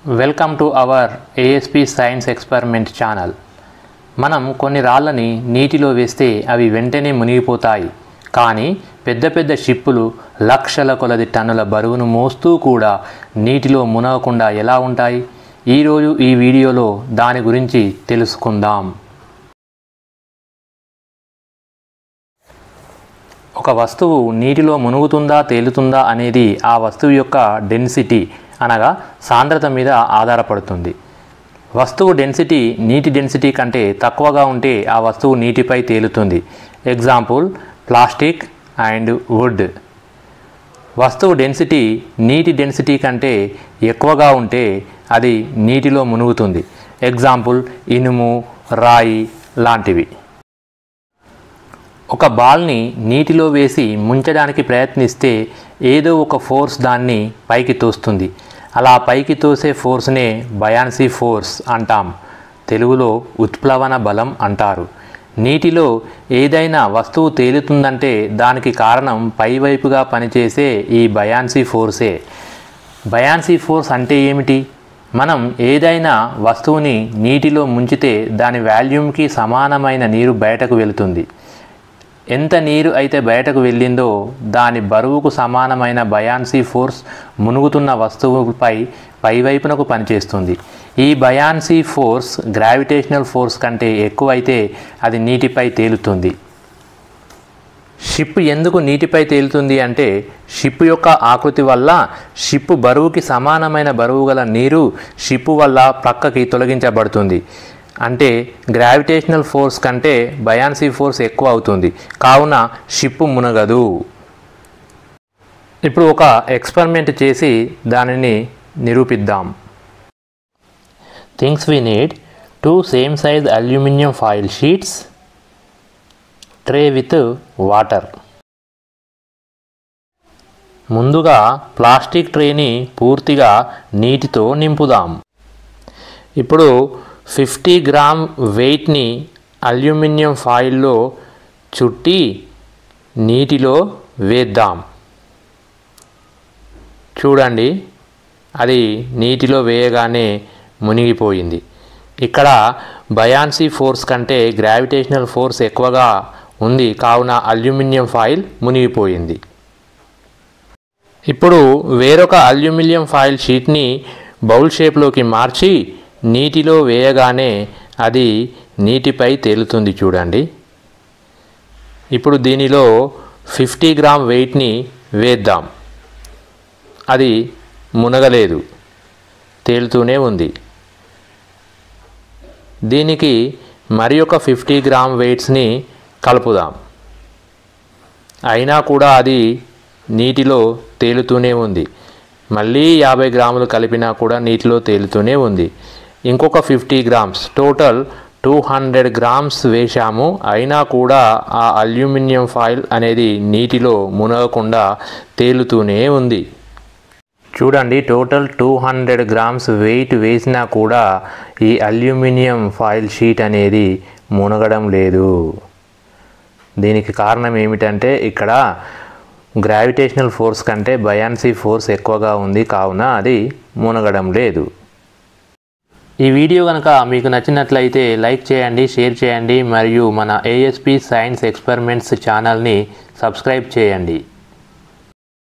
Welcome to our ASP science experiment channel. మనం కొన్ని రాళ్ళని నీటిలో వేస్తే అవి వెంటనే మునిగిపోతాయి. కానీ పెద్ద పెద్ద షిప్పులు లక్షల కొలది టన్నుల బరువును మోస్తూ కూడా నీటిలో మునగకుండా ఎలా ఉంటాయి? ఈరోజు ఈ వీడియోలో దాని గురించి తెలుసుకుందాం. ఒక వస్తువు నీటిలో మునుగుతుందా తేలుతుందా అనేది ఆ వస్తువు యొక్క డెన్సిటీ అనగా సాంద్రత మీద ఆధారపడుతుంది. వస్తువు డెన్సిటీ నీటి డెన్సిటీ కంటే తక్కువగా ఉంటే ఆ వస్తువు నీటిపై తేలుతుంది. Example plastic and wood. వస్తువు డెన్సిటీ నీటి డెన్సిటీ కంటే ఎక్కువగా ఉంటే అది నీటిలో మునుగుతుంది. ఎగ్జాంపుల్ ఇనుము, రాయి లాంటివి. ఒక బాల్ని నీటిలో వేసి ముంచడానికి ప్రయత్నిస్తే ఏదో ఒక ఫోర్స్ దాన్ని పైకి తోస్తుంది. అలా పైకి తోసే ఫోర్స్నే బయాన్సీ ఫోర్స్ అంటాం. తెలుగులో ఉత్ప్లవన బలం అంటారు. నీటిలో ఏదైనా వస్తువు తేలుతుందంటే దానికి కారణం పైవైపుగా పనిచేసే ఈ బయాన్సీ ఫోర్సే. బయాన్సీ ఫోర్స్ అంటే ఏమిటి? మనం ఏదైనా వస్తువుని నీటిలో ముంచితే దాని వాల్యూమ్కి సమానమైన నీరు బయటకు వెళుతుంది. ఎంత నీరు అయితే బయటకు వెళ్ళిందో దాని బరువుకు సమానమైన బయాన్సీ ఫోర్స్ మునుగుతున్న వస్తువుపై పైవైపునకు పనిచేస్తుంది. ఈ బయాన్సీ ఫోర్స్ గ్రావిటేషనల్ ఫోర్స్ కంటే ఎక్కువైతే అది నీటిపై తేలుతుంది. షిప్ ఎందుకు నీటిపై తేలుతుంది అంటే షిప్ యొక్క ఆకృతి వల్ల షిప్ బరువుకి సమానమైన బరువు గల నీరు షిప్ వల్ల ప్రక్కకి తొలగించబడుతుంది. అంటే గ్రావిటేషనల్ ఫోర్స్ కంటే బయాన్సీ ఫోర్స్ ఎక్కువ అవుతుంది. కావున షిప్ మునగదు. ఇప్పుడు ఒక ఎక్స్పెరిమెంట్ చేసి దానిని నిరూపిద్దాం. Things we need 2 same size aluminium foil sheets, tray with water. ముందుగా ప్లాస్టిక్ ట్రేని పూర్తిగా నీటితో నింపుదాం. ఇప్పుడు 50 గ్రామ్ వెయిట్ని అల్యూమినియం ఫాయిల్లో చుట్టి నీటిలో వేద్దాం. చూడండి, అది నీటిలో వేయగానే మునిగిపోయింది. ఇక్కడ బయాన్సీ ఫోర్స్ కంటే గ్రావిటేషనల్ ఫోర్స్ ఎక్కువగా ఉంది. కావున అల్యూమినియం ఫాయిల్ మునిగిపోయింది. ఇప్పుడు వేరొక అల్యూమినియం ఫాయిల్ షీట్ని బౌల్ షేప్లోకి మార్చి నీటిలో వేయగానే అది నీటిపై తేలుతుంది. చూడండి, ఇప్పుడు దీనిలో 50 గ్రామ్ వెయిట్ని వేద్దాం. అది మునగలేదు, తేలుతూనే ఉంది. దీనికి మరి ఒక 50 గ్రామ్ వెయిట్స్ని కలుపుదాం. అయినా కూడా అది నీటిలో తేలుతూనే ఉంది. మళ్ళీ 50 గ్రాములు కలిపినా కూడా నీటిలో తేలుతూనే ఉంది. ఇంకొక 50 గ్రామ్స్, టోటల్ 200 గ్రామ్స్ వేశాము. అయినా కూడా ఆ అల్యూమినియం ఫాయిల్ అనేది నీటిలో మునగకుండా తేలుతూనే ఉంది. చూడండి, టోటల్ 200 గ్రామ్స్ వెయిట్ వేసినా కూడా ఈ అల్యూమినియం ఫాయిల్ షీట్ అనేది మునగడం లేదు. దీనికి కారణం ఏమిటంటే ఇక్కడ గ్రావిటేషనల్ ఫోర్స్ కంటే బయాన్సీ ఫోర్స్ ఎక్కువగా ఉంది. కావున అది మునగడం లేదు. ఈ వీడియో కనుక మీకు నచ్చినట్లయితే లైక్ చేయండి, షేర్ చేయండి మరియు మన ASP సైన్స్ ఎక్స్పెరిమెంట్స్ ఛానల్ని సబ్స్క్రైబ్ చేయండి.